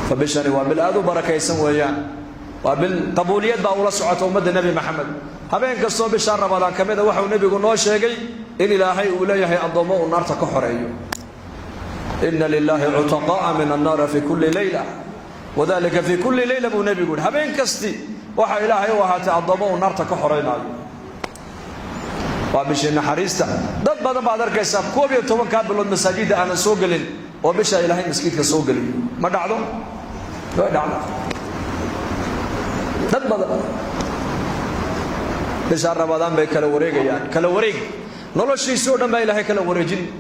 فبشري وبالآذو بركة يسويا وبالقبوليات بأول سعة أمة النبي محمد هبين قصوا بشهر رمضان كمذا وحو النبي قلنا شيء إن إلهي أوليه الضماء النار تكحريه إن لله عتقاء من النار في كل ليلة وذلك في كل ليلة أبو النبي يقول هبين كستي وحا إلهي وهات الضماء النار تكحرينا وبشي حريستا ضد بعض الركيسة كوبي وتوان كابلون مساجد أنا سوقلين وبشا إلهي مسكيت كسوقلين ما دعدو لا دعنا ضد بعض بشهر رمضان بكلا وريق يعني كلا وريق نلو شيء سودا ما إلهي كلا وريجين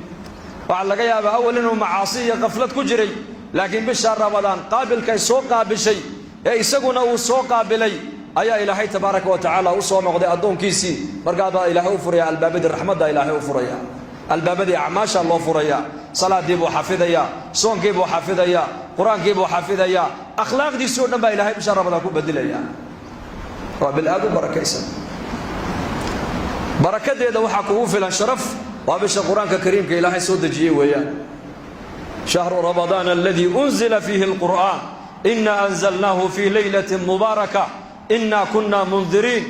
وعلى جيابه أول إنه معاصية قفلت كجري لكن بشهر رمضان قابل كي سوقا بشيء يسقون أو سوقا بلي أيا إلهي تبارك وتعالى وصوم غدي أدون كيسي مرقابا إلهي فريا الباب دي الرحمة دا إلهي فريا الباب دي أعماش الله فريا صلاة دي بو حافظيا صوم كي بو حافظيا قرآن كي بو حافظيا أخلاق دي سودا ما إلهي بشهر رمضان كو بدليا وبالآب بركة يسن بركة دي وحا كوو في الشرف وبش القرآن الكريم كإلهي سود جي ويا شهر رمضان الذي أنزل فيه القرآن إنا أنزلناه في ليلة مباركة إنا كنا منذرين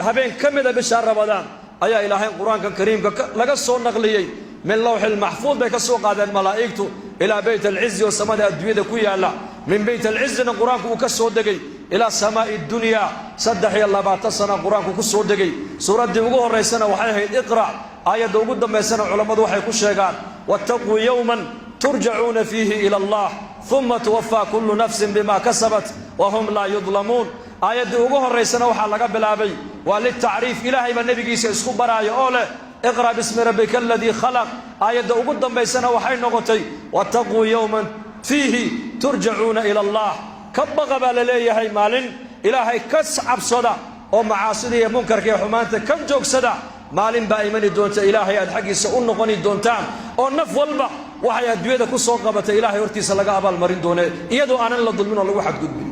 هبين كمذا بشهر رمضان أي إلهي القرآن الكريم لقصوا النقليي من لوح المحفوظ بكسوا قادة الملائكة إلى بيت العز والسماء الدوية كويا لا من بيت العز القرآن كسوا دقي إلى سماء الدنيا صدح يلا بعتصنا القرآن كسوا دقي سورة دموه الرئيسنا وحيه اقرأ آية دوغد ما يسنا علماء وحي كشيغان واتقوا يوما ترجعون فيه إلى الله ثم توفى كل نفس بما كسبت وهم لا يظلمون آية دوغه الرئيسنا وحا لغا بلابي وللتعريف إلهي بالنبي قيسي اسكو براي أوله اقرأ باسم ربك الذي خلق آية دوغد ما يسنا وحي نغطي واتقوا يوما فيه ترجعون إلى الله كبغ بالليه مالين إلهي كسعب صدا ومعاصي منكر كي حمانته كم جوك صدا مالين بايمن دونت إلهي الحقي سؤون نقني دونتان أو نف والبا وحي أدوية كسوق قبته إلهي ورتي سلقا أبال مرين دونه يدو أنا لا ظلمين الله واحد قد بي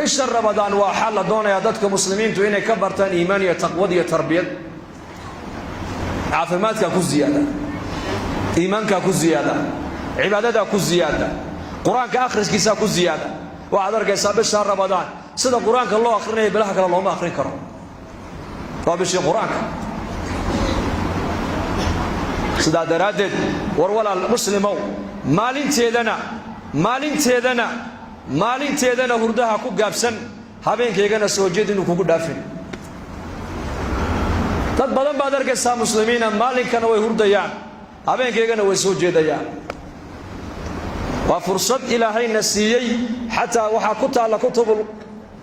بشر رمضان وحال دونه يدتك مسلمين تو إني كبرتان إيمانية تقوى تربية عافماتك كو زيادة إيمانك كو زيادة عبادتك كو زيادة قرآنك آخرس كيسا كو زيادة وعذرك يسابق شهر رمضان سيدا قرآنك الله أخرنه بلاحك الله ما أخرين كرم وابشي قرآنك سيدا درادد ورولا المسلمو مالين تيدنا هردها كو قابسن هابين كيغانا سوجيد إنو كو دافن dad badan baad arkaysaa muslimiina maalinkana way hurdayaan habeenkeegana way soo jeedayaan waa fursad ilaahayna siiyay xataa waxa ku taala kutubul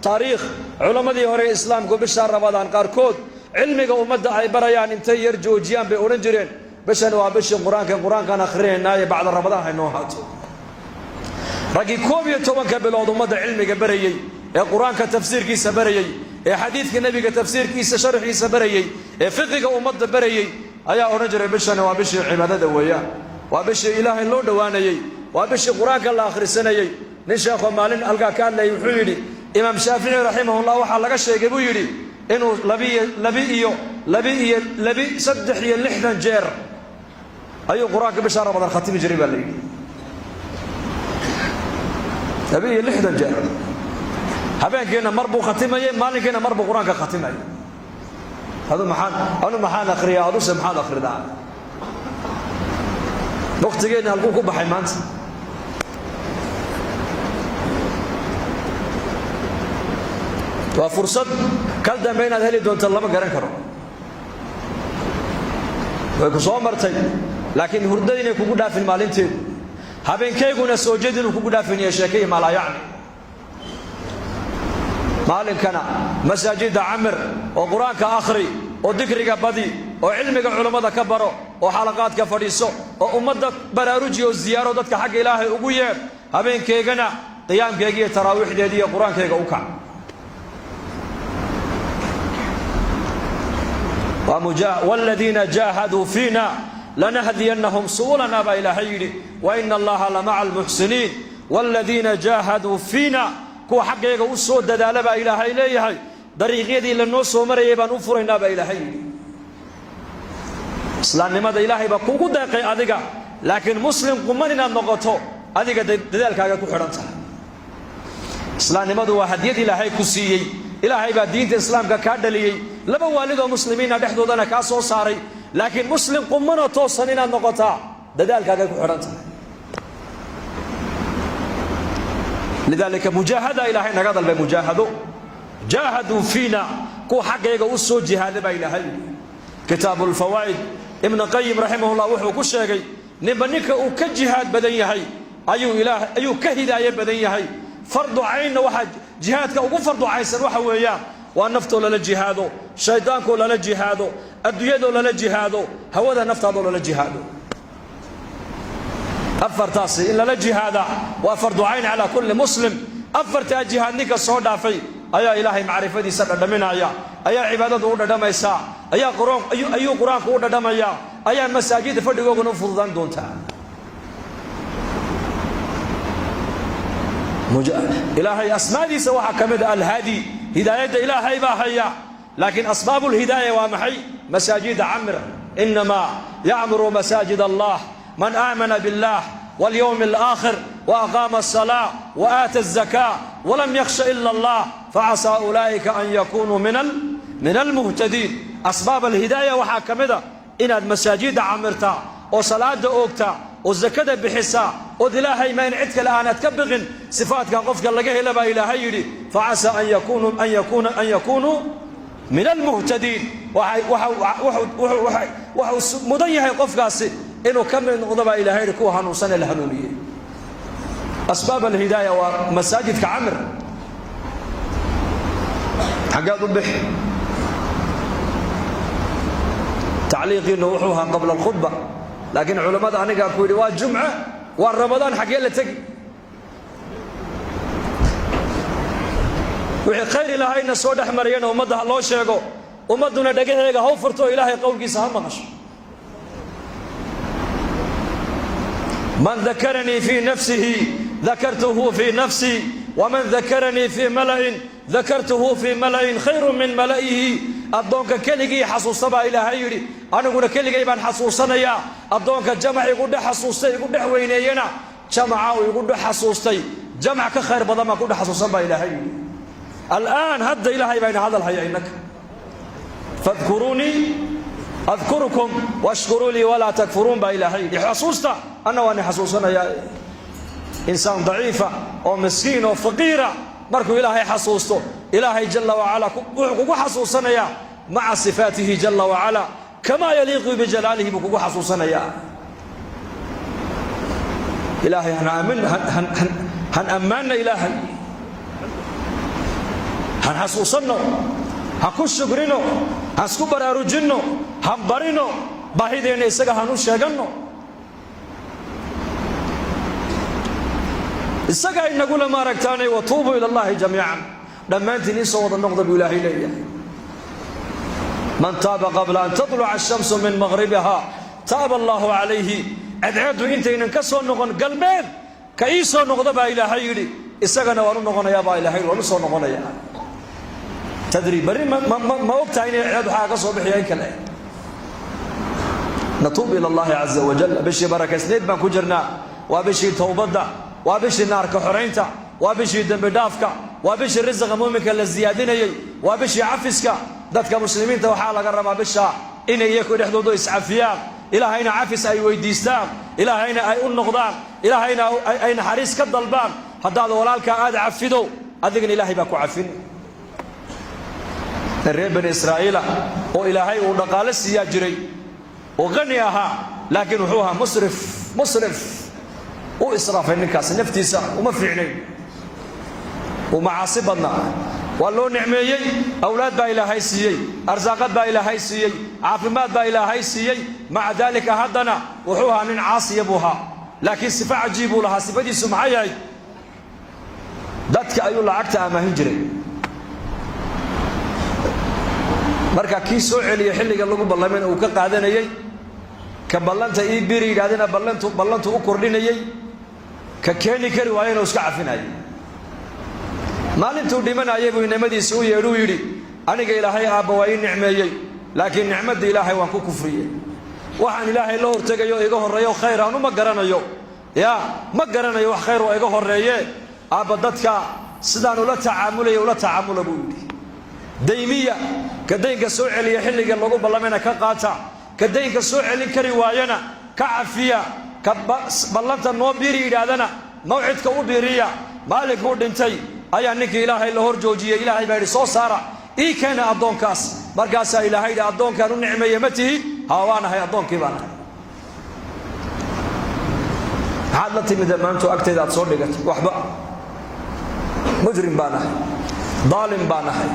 taariikh culamadii hore islaamku bisha ramadaan qaarkood cilmiga ummadda ay barayaan intay yar joojiyaan bay oran jireen bishan waa bisha quraankan akhrinayna bacda ramadaan hay noo haato ragi koob iyo tobanka bilood ummadda cilmiga barayay ee quraanka tafsiirkiisa barayay ee xadiidka nabiga tafsiirkiisa sharxiisa barayay ee fiqiga ummadda barayay ayaa oran jiray bishan waa bisha cibaadada weeyaan waa bisha ilaahay loo dhawaanayay waa bisha quraanka la akhrisanayay nin sheekho maalin halka ka hadlay wuxuu yiri imaam shaafici rahimahullah waxa laga sheegay buu yiri inuu labi 3 jeer ayuu quraanka bisha ramadaan khatimi jiray baa leeyahay labi 6 jeer habeenkeena marbu khatimaye maalinkeena marbu quraanka khatimaye hadu maxaan akhriya adu subhaan akhrida waqtigeena halku ku baxay maanta waa fursad kal dambeena heli doonta lama garan karo way ku soo martay laakiin hurdadina kugu dhaafin maalinteedu habeenkeeguna soo jeedinu kugu dhaafin yeesheekay ma la yaani maalinkana masaajida amr oo quraanka akhri oo dhikriga badi oo cilmiga culimada ka baro oo xalaqaadka fadhiiso oo ummadda baraarujiyo ziyaaro dadka xaq ilaahay ugu yeer habeenkeegana qiyaamkeega iyo taraawiixdeeda iyo quraankeega u kac والذين جاهدوا فينا لنهدينهم سبلنا بإلهي وإن الله لمع المحسنين والذين جاهدوا فينا كو حقيقة وصود دالة بإلهي إليهي طريقيدي للنص ومريبا نفرنا بإلهي islaamnimada ilaahay baa kugu deeqay adiga laakiin muslim quman inaad noqoto adiga dadaalkaaga ku xidhan tahay islaamnimadu waa hadiyad ilaahay ku siiyey ilaahay baa diinta islaamka ka dhaliyay laba waalid oo muslimiina dhexdoodana ka soo saaray laakiin muslim quman oo toosan inaad noqotaa dadaalkaaga ku xidhan tahay lidaalika mujaahada ilaahay naga dalbay mujaahado jaahadu fiina ku xaqeega u soo jihaadaba ilaahay kitaabul fawaid ibn qayyim rahimahullah wuxuu ku sheegay ninka uu ka jihaad badan yahay ayuu ka hidaaya badan yahay fardu ayna waxa jihaadka ugu fardu aysan waxa weeyaan waa naftoo lala jihaado shaydaanko lala jihaado adduunyada lala jihaado hawada naftaada lala jihaado afartaasi in lala jihaada waa fardu ayn ala kulli muslim afarta jihaadnika soo dhaafay ayaa ilaahay macrifadiisa dhadhaminaya ayaa cibaadadu u dhadhamaysa ayaa quraanku u dhadhamaya ayaa masaajid fadhigooguna u fududaan doonta ilaahay asmaadiisa waxa kamid al-hadi hidayada ilaahay baa haya laakiin asbaabul hidayah waa maxay masaajid amr inma ya'muru masajid Allah man amana billah wal yawmil akhir wa aqama as-salah wa ata az-zakah wa lam yakhsha illa Allah فعسى أولئك أن يكونوا من المهتدين أسباب الهداية وحا كمدا إن المساجد عمرتا وصلاة أوكتا والزكاة بحسا وذلاهي ما ينعدك الآن تكبغن صفاتك قفك اللقاه لبا إلهي فعسى أن يكونوا من المهتدين وحو مضيح قفك إنه كم من غضبا إلهي كوها نوصن الهنونية أسباب الهداية ومساجد كعمر حقاد البح تعليقي نوحوها قبل الخطبة لكن علماء أنا قالوا لي والجمعة والرمضان حقين لتقي وحي خير إلهي نسود أحمرين ومدها الله شيقو ومدنا دقيقة هو فرطو إلهي قولك سهمش من ذكرني في نفسه ذكرته في نفسي ومن ذكرني في ملأ ذكرته في ملأ خير من ملئه أدونك كلجي حسوس سبا إلى هيري أنا أقول كلجي بان حسوسنا يا أدونك جمع يقول حسوسي يقول وينينا جمع ويقول حسوسي جمع كخير بدل ما يقول حسوس سبا إلى هيري الآن هد إلى هي بين هذا الحي إنك فاذكروني أذكركم واشكروا لي ولا تكفرون بإلى هيري حسوستا أنا وأنا حسوسنا يا إنسان ضعيفة أو مسكين أو فقيرة مركو إلهي حسوسته إلهي جل وعلا كوكو حسوسنا يا مع صفاته جل وعلا كما يليق بجلاله بكوكو حسوسنا يا إلهي هن أماننا إلهي هن حسوسنا هكو شكرنا هسكو برارجنا هم برينا باهدين إساقا هنو شاقنا isaga inagu la maaragtaanay wa tuubu ila Allah jamii'an dhamaantiin in soo wada noqdo ilaahay leeyahay man taaba qabla an tadlu'a ash-shamsu min maghribiha taaba Allahu alayhi ad'adu intaynan ka soo noqon galbeed ka ii soo noqdo baa ilaahay yiri isagana waan u noqonayaa baa ilaahay waan u soo noqonayaa tadri bari ma ogtahay in aad waxa ka soo bixiyay kale natuub ila Allah azza wa jalla bishi barakasneed baan ku jirnaa waa bishi tawbada وابشي النار كحرينتا وابشي الدم بدافكا وابشي الرزق مؤمنك للزيادينيي وابشي عفسك ددك مسلمين تا waxaa laga rabaa bisha inay iyagu dhexdooda iscafiyaan ilaahayna cafis ay weydiistaan ilaahayna ay u noqdaan ilaahayna ay naxariis ka dalbaan hadaad walaalka aad cafido adigna ilaahay baa ku cafin reer Israa'iila oo ilaahay uu dhaqaale siyaa jiray oo qani aha laakiin wuxuu ahaa musrif وإسراف النكاس نفتيسا وما فعلين ومعاصي بدنا والله نعميي أولاد با إلى هاي سيي أرزاقات با إلى هاي سيي عافمات با إلى هاي سيي مع ذلك هدنا وحوها من عاصي أبوها لكن صفة عجيبوا لها صفة دي سمعي داتك أيو لعكتها ما هنجري مركا كي سوعي يحلق اللقو بالله من أوكاق هذا يي كبلنت إي بيري قاعدين بلنت أكردين يي ككيني كري وين وسك عفناي مالنتو ديمنا يبو نمدي سو يرو يري أنا إلهي أبوين نعمة يي لكن نعمة إلهي وانكو كفرية waxaan ilaahay la hortegayo iga horeeyo khayr aan uma garanayo ya ma garanayo wax khayr oo iga horeeye aaba dadka sidaan ula tacaamula buu yidhi daymiya ka daynka soo celiya xilliga lagu ballamena ka qaata ka daynka soo celin kari waayana ka cafiya ka ballanta noo biiri yidhaahdana mawcidka u biiriya maalinkuu dhintay ayaa ninkii ilaahay la hor joojiyey ilaahay baa yidhi soo saara ii keena addoonkaas markaasaa ilaahay yidhi addoonkaan u nicmeeye ma tihid haa waan ahay addoonkii baan ahay maxaad la timida maanto agtayda aad soo dhigatay waxba mujrim baan ahay daalim baan ahay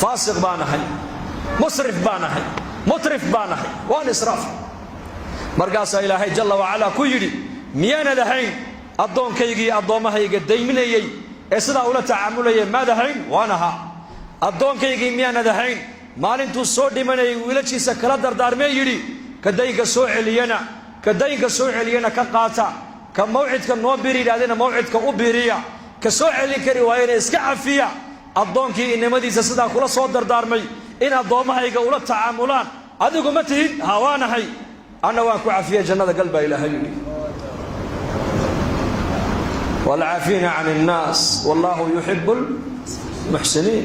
faasiq baan ahay musrif baan ahay mutrif baan ahay waan israaf markaasaa ilaahay jalla wacalaa ku yidhi miyaanad ahayn addoonkaygii addoommahayga dayminayey ee sidaa ula tacaamulayay maad ahayn waan ahaa addoonkaygii miyaanad ahayn maalintuu soo dhimanayay wiilashiisa kala dardaarmee yidhi ka daynka soo celiyana ka qaata ka mawcidka noo biiri yidhahdena mawcidka u biiriya ka soo celin kari waayena iska cafiya addoonkii innimadiisa sidaa kula soo dardaarmay in addoommahayga ula tacaamulaan adigu ma tihid haa waanahay anna waan ku cafiyey jannada gal baa ilaahay yidhi walcaafiina can innaas wallahu yuxibu lmuxsiniin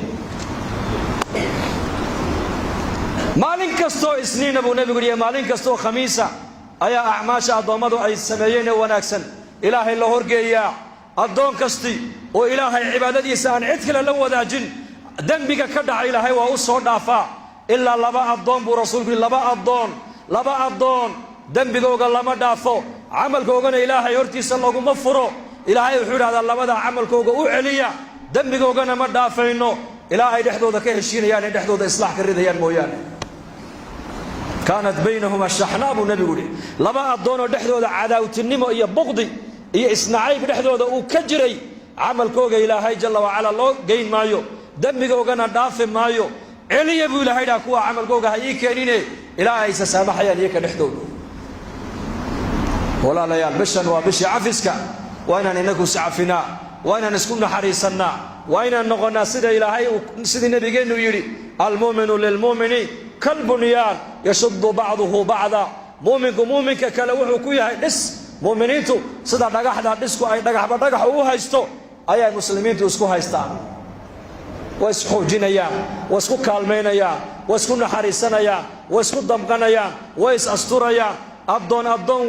maalin kastoo isniina buu nebigu yidhi maalin kastoo khamiisa ayaa acmaasha addoommadu ay sameeyeen ee wanaagsan ilaahay la horgeeyaa addoon kasti oo ilaahay cibaadadiisa aan cid kale la wadaajin dembiga ka dhaca ilaahay waa u soo dhaafaa ilaa laba addoon buu rasuulku yidhi laba addoon dembigooga lama dhaafo camalkoogana ilaahay hortiisa laguma furo ilaahay wuxuu idhahdaa labadaa camalkooga u celiya dembigoogana ma dhaafayno ilaa ay dhexdooda ka heshiinayaan ee dhexdooda islaax ka ridayaan mooyaane kaanat baynahuma shaxnaa buu nebigu yidhi laba addoonoo dhexdooda cadaawtinimo iyo buqdi iyo isnacayb dhexdooda uu ka jiray camalkooga ilaahay jalla wacalaa loo geyn maayo dembigoogana dhaafi maayo celiya buu ilaahay dhaha kuwa camalkooga ha ii keenine ilaa aysa saamaxayaan iyaka dhexdooda walaalayaal bishan waa bishii cafiska waa inaan inagu iscafinaa waa inaan isku naxariisannaa waa inaan noqonnaa sida ilaahay sidii nebigeennu yidhi almu'minu lilmu'mini kalbunyaan yashuddu bacduhu bacda mu'minku mu'minka kale wuxuu ku yahay dhis mu'miniintu sida dhagaxda dhisku ay dhagaxba dhagax ugu haysto ayay muslimiintu isku haystaan way isxoojinayaan way isku kaalmaynayaan way isku naxariisanayaan way isku damqanayaan way is asturayaan addoon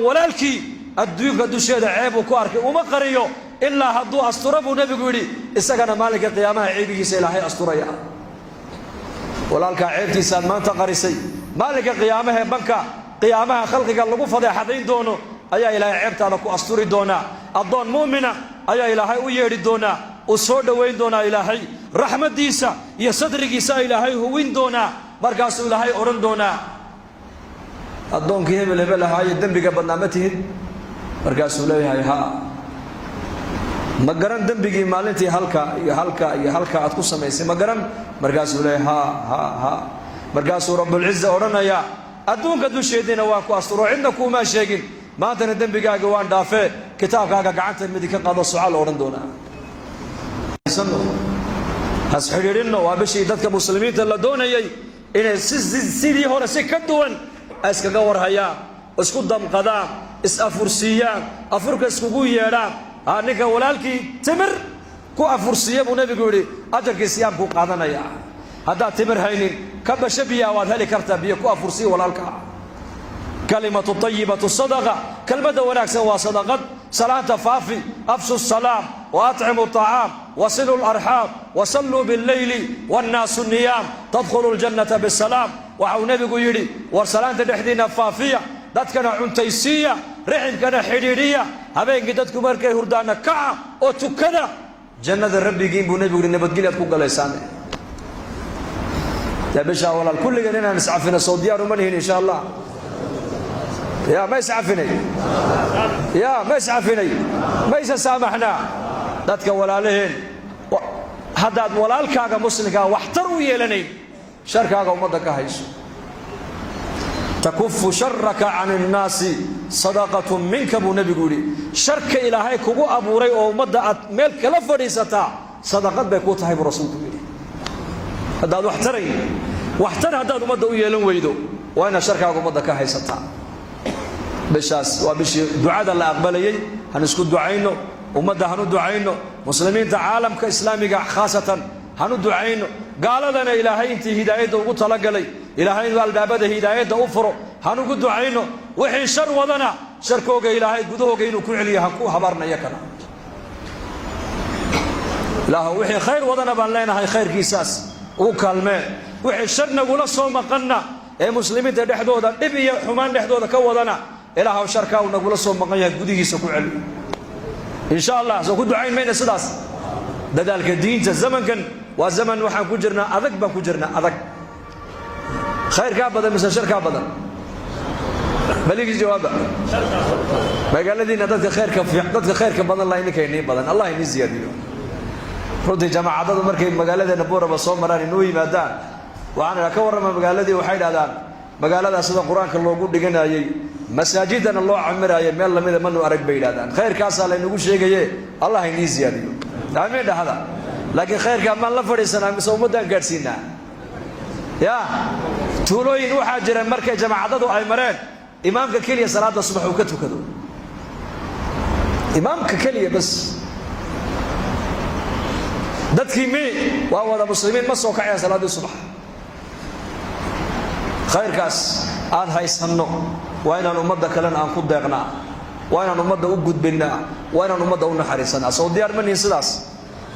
walaalkii adduunka dusheeda ceebuu ku arkay uma qariyo ilaa hadduu astura buu nebigu yidhi isagana maalinka qiyaamaha ceebigiisa ilaahay asturaya walaalkaa ceebtiisaaad maanta qarisay maalinka qiyaamahee banka qiyaamaha khalqiga lagu fadeexadayn doono ayaa ilaahay ceebtaada ku asturi doonaa addoon mu'mina ayaa ilaahay u yeedhi doonaa uu soo dhowayn doonaa ilaahay raxmaddiisa iyo sadrigiisa ilaahay huwin doonaa markaasuu ilaahay odhan doonaa addoonkii hebel ahaaye dembiga badnaa ma tihid markaasuu leeyahay haa ma garan dembigii maalintii halka aad ku samaysay ma garan markaasuu leeyahay haa markaasuu rabbulciza odhanayaa adduunka dusheediina waan ku asturo cidna kuumaa sheegin maantana dembigaaga waan dhaafee kitaabkaaga gacanta midig ka qaado sucaal odhan doonaa has xidhiidhinno waa bishii dadka muslimiinta la doonayay inay sidii hore si ka duwan ay iskaga warhayaan isku damqadaan is afursiiyaan afurka iskugu yeedhaan ninka walaalkii timir ku afursiiya buu nebigu yidhi ajarkii siyaamkuu qaadanaya haddaad timir haynin ka basho biyaa waad heli kartaa biyo ku afursiya walaalka kalimatu tayibatu sadaqa kelmadda wanaagsan waa sadaqad salaanta faafi afshu salaam wa atcimu طacaam wasilu larxaam wasalluu billeyli wannaasu niyaam tadkhulu ljannata bisalaam waxauu nebigu yidhi war salaanta dhexdiinna faafiya dadkana cuntaysiiya riximkana xidhiidhiya habeenkii dadku markay hurdaana kaca oo tukada jannada rabbigiin buu nebigu yidhi nabadgelyaad ku galaysaan yaa bishaa walaal kulligeen inaan iscafino soo diyaar uma nihin insha allah يا ما يسعفني ما يسامحنا dadka walaalaheen haddaad walaalkaaga muslimka waxtar u yeelanayn sharkaaga ummadda ka hayso takufu sharraka can innaasi sadaqatun minka buu nebigu yidhi sharka ilaahay kugu abuuray oo ummadda aad meel kala fadhiisataa sadaqad bay kuu tahay buu rasuulku yidhi haddaad waxtar haddaad ummadda u yeelan weydo waa inaad sharkaaga ummadda ka haysataa bishaas waa bishii ducada la aqbalayay han isku ducayno ummadda hanu ducayno muslimiinta caalamka islaamiga khaasatan hanu ducayno gaaladana ilaahay intii hidaayada ugu talagalay ilaahay inuu albaabada hidaayada u furo hanu ku ducayno wixii shar wadana sharkooga ilaahay gudahooga inuu ku celiyo ha ku habarnayo kana ilaahu wixii khayr wadana baan leenahay khayrkiisaas ugu kaalmee wixii shar nagula soo maqanna ee muslimiinta dhexdooda dhib iyo xumaan dhexdooda ka wadana ilaahu sharkaa uu nagula soo maqan yahay gudihiisa ku celi insha Allah soo ku ducayn mayna sidaas dadaalka diinta zamankan waa zaman waxaan ku jirnaa adag baan ku jirnaa adag khayrka badan mise sharka badan baligi jawaaba magaaladiina dadka khayrka badan la inay keenay badan Allah inii ziyadiyo runtii jamaacadadu markay magaaladeena Booraba soo maraan inuu yimaadaan waxaan ka warrama magaaladii waxay dhaadaan magaalada sida quraanka loogu dhiganayay masaajidana loo camiraayo meel lamida manu arag bay dhaadaan khayrkaas la inagu sheegaye Allah inii ziyadiyo aamin dhahada laakiin khayrka ma la fadhiisanaa mise ummadan gaarsiinaa ya tuulooyin waxa jira markay jamaacadadu ay mareen imaamka kaliya salaada subax uu ka tukado imaamka kaliya bas dadkii waa wada muslimiin ma soo kacay salaada subax khayrkaas aan haysanno waa inaan ummadda kalena aan ku deeqnaa waa inaan ummadda u gudbinaa waa inaan ummadda u naxariisanaa soo diyaar ma nihin sidaas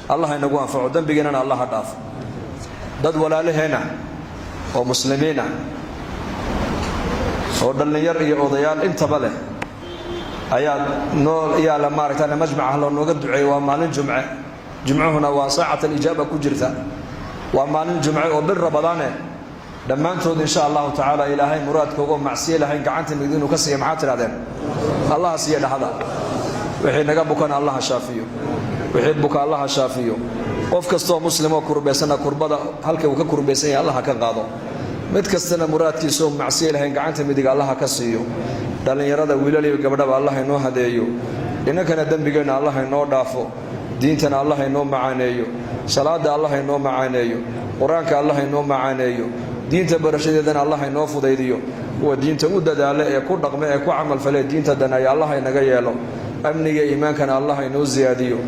Allah inagu anfaco dambigeena Allah ha dhaafo dad walaalaheena oo muslimiina oo dhalinyar iyo odayaal intaba leh ayaa nool iyo la maaragtay majmaca loo nooga duceeyo waa maalin jumcuhuna waa saacada ijaaba ku jirta waa maalin jumco oo bil rabadaane dhammaantood insha Allah taala ilaahay muraadkooga macsiyo lahayn gacanta midinu ka siiyo maxaa tiraadeen Allah siiyo dhaxda wixii naga bukan Allah shaafiyo wixii buka Allah shaafiyo qof kasto muslim oo kurbeysana kurbada halka uu ka kurbeysay Allah ka qaado mid kastana muraadkiisu macsiyo lahayn gacanta midig Allah ka siiyo dhalinyarada wiilal iyo gabdhaba Allah inoo hadeeyo inagana dambigeena Allah inoo dhaafo diintana Allah inoo macaaneeyo salaada Allah inoo macaaneeyo quraanka Allah inoo macaaneeyo diinta barashadeedana Allah inoo fudaydiyo kuwa diinta u dadaala ee ku dhaqma ee ku amal falay diinta dana ay Allah inaga yeelo amniga iimaankana Allah inoo ziyaadiyo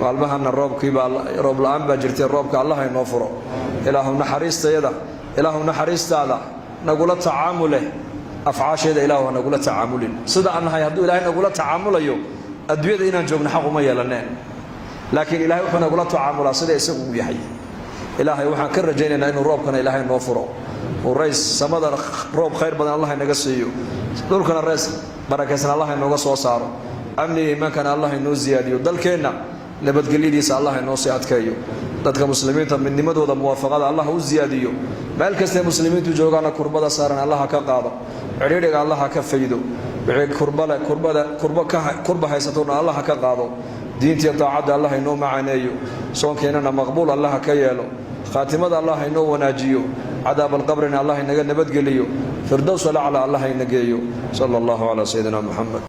maalmahana roob la'aan baa jirtay roobka Allah inoo furo ilaahu naxariistaada nagula tacaamule afcaasheeda ilaahu nagula tacaamulin sida annahay hadduu ilaahay nagula tacaamulayo adduunyada inaan joogno xaq uma yeelaneen laakiin ilaahay wuxuu nagula tacaamulaa sida isagu u yahay ilaahay waxaan ka rajaynaynaa inuu roobkana ilaahay noo furo ورئيس سمادر روب خير بدن الله نجسيه دول كنا الرئيس بركة الله إنه صو صاروا أمني ما كان الله إنه زيادة ودل كنا نبت قليلي سأل الله إنه سيعد كيو ذاتك مسلمين من نمد وذا موافقة الله هو زيادة مالك سن مسلمين تجوعنا كربة صارنا الله كقاضي عريرك الله كفيدو بعد كربة هيستون الله كقاضي دين تطاعد الله إنه معناه سون كنا مقبول الله كيالو خاتمة الله إنه وناجيو عذاب القبر إن الله إنه نبت قليو فردوس على الله إنه صلى الله على سيدنا محمد.